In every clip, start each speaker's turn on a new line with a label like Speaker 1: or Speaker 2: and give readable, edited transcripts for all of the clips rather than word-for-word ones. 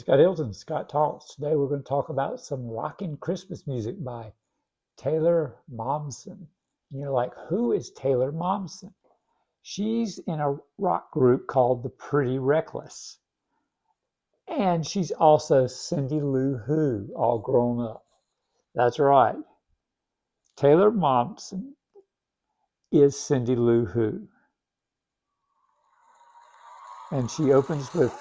Speaker 1: Scott Hilton, Scott Talks. Today we're going to talk about some rockin' Christmas music by Taylor Momsen. And you're like, who is Taylor Momsen? She's in a rock group called the Pretty Reckless. And she's also Cindy Lou Who, all grown up. That's right. Taylor Momsen is Cindy Lou Who. And she opens with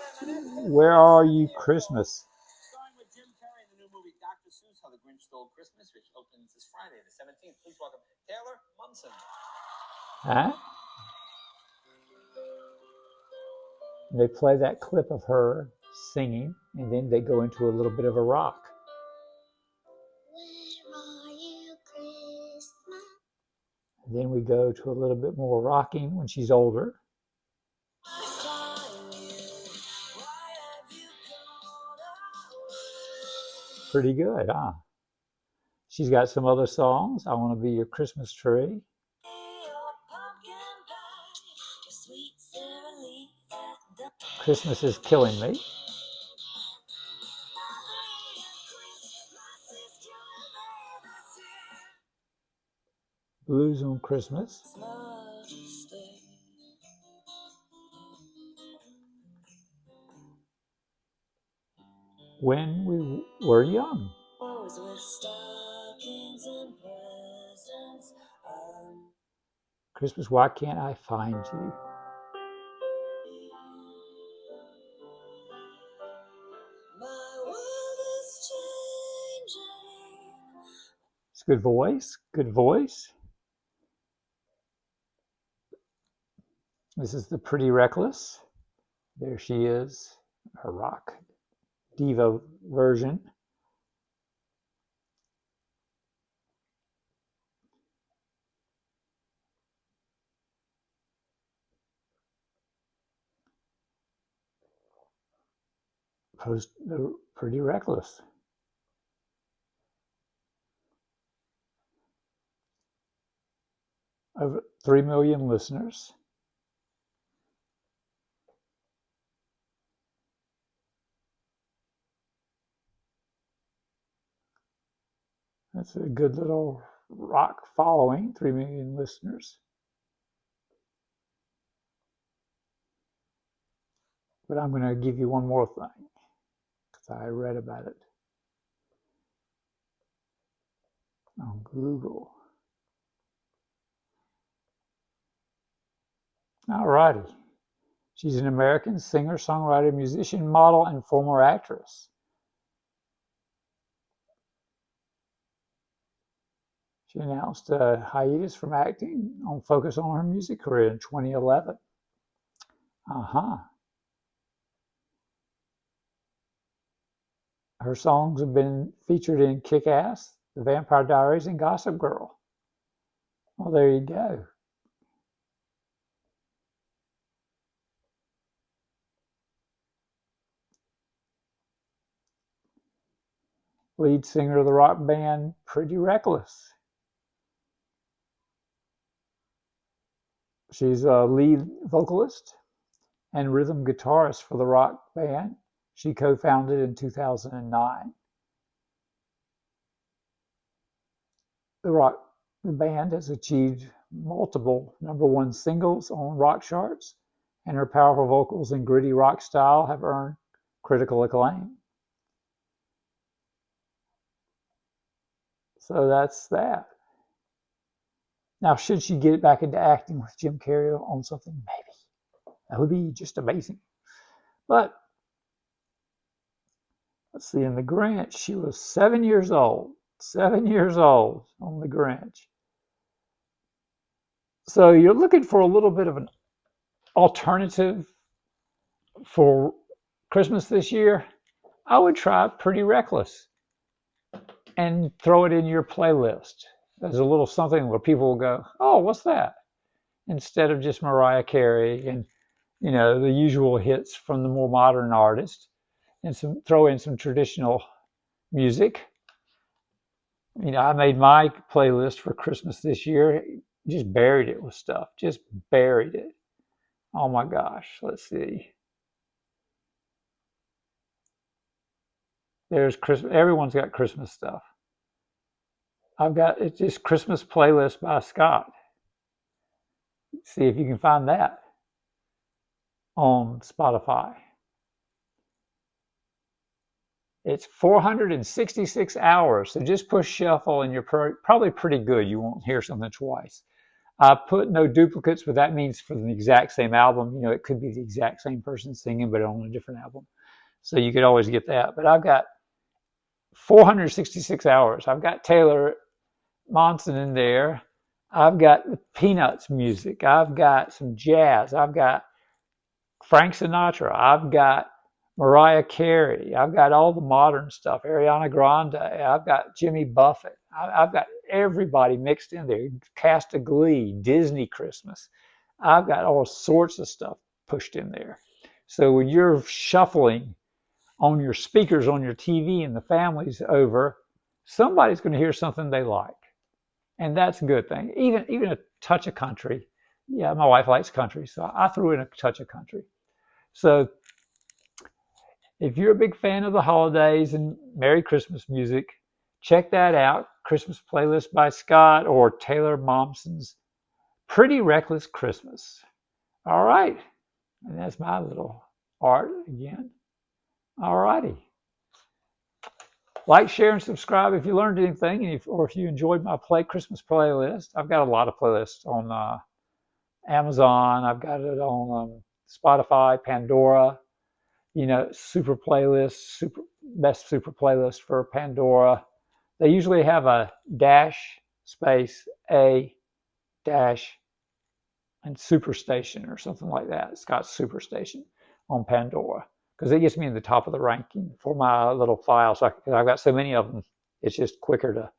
Speaker 1: Where Are You Christmas?
Speaker 2: Starring with Jim Carrey in the new movie Dr. Seuss, How the Grinch Stole Christmas, which opens this Friday, the 17th. Please welcome Taylor Momsen.
Speaker 1: Huh? They play that clip of her singing, and then they go into a little bit of a rock.
Speaker 3: Where are you, Christmas?
Speaker 1: And then we go to a little bit more rocking when she's older. Pretty good, huh? She's got some other songs. I Want to Be Your Christmas Tree. Christmas is Killing Me. Blues on Christmas. When We Were Young. Christmas, Why Can't I Find You? It's good voice, good voice. This is the Pretty Reckless. There she is, her rock diva version. Pretty Reckless. Over 3 million listeners. That's a good little rock following, 3 million listeners. But I'm going to give you one more thing, because I read about it on Google. All righty. She's an American singer, songwriter, musician, model, and former actress. She announced a hiatus from acting on focus on her music career in 2011. Her songs have been featured in Kick-Ass, The Vampire Diaries, and Gossip Girl. Well, there you go. Lead singer of the rock band Pretty Reckless. She's a lead vocalist and rhythm guitarist for the rock band she co-founded in 2009. The band has achieved multiple #1 singles on rock charts, and her powerful vocals and gritty rock style have earned critical acclaim. So that's that. Now, should she get back into acting with Jim Carrey on something? Maybe. That would be just amazing. But let's see, in The Grinch, she was 7 years old. 7 years old on The Grinch. So you're looking for a little bit of an alternative for Christmas this year? I would try Pretty Reckless and throw it in your playlist as a little something where people will go, oh, what's that? Instead of just Mariah Carey and, the usual hits from the more modern artists, and throw in some traditional music. I made my playlist for Christmas this year, just buried it with stuff, just buried it. Oh my gosh, let's see. There's Christmas. Everyone's got Christmas stuff. It's just Christmas playlist by Scott. See if you can find that on Spotify. It's 466 hours, so just push shuffle and you're probably pretty good. You won't hear something twice. I put no duplicates, but that means for the exact same album. You know, it could be the exact same person singing, but on a different album. So you could always get that. But I've got 466 hours. I've got Taylor Momsen in there. I've got the Peanuts music. I've got some jazz. I've got Frank Sinatra. I've got Mariah Carey. I've got all the modern stuff. Ariana Grande. I've got Jimmy Buffett. I've got everybody mixed in there. Cast of Glee, Disney Christmas. I've got all sorts of stuff pushed in there. So when you're shuffling on your speakers on your TV and the family's over, somebody's going to hear something they like. And that's a good thing. Even a touch of country. Yeah, my wife likes country, so I threw in a touch of country. So if you're a big fan of the holidays and Merry Christmas music, check that out. Christmas Playlist by Scott or Taylor Momsen's Pretty Reckless Christmas. All right. And that's my little art again. All righty. Like, share, and subscribe if you learned anything, or if you enjoyed my Christmas playlist. I've got a lot of playlists on Amazon. I've got it on Spotify, Pandora. You know, super playlist, best super playlist for Pandora. They usually have a dash space a dash and Superstation or something like that. It's got Superstation on Pandora because it gets me in the top of the ranking for my little file. So I've got so many of them, it's just quicker to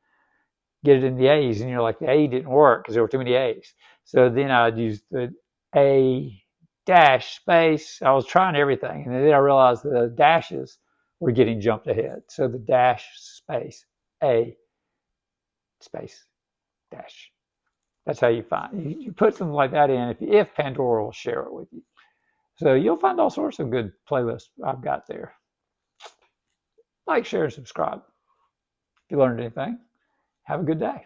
Speaker 1: get it in the A's. And you're like, the A didn't work because there were too many A's. So then I'd use the A dash space. I was trying everything, and then I realized the dashes were getting jumped ahead. So the dash space A space dash. That's how you find. You put something like that in if Pandora will share it with you. So you'll find all sorts of good playlists I've got there. Like, share, and subscribe. If you learned anything, have a good day.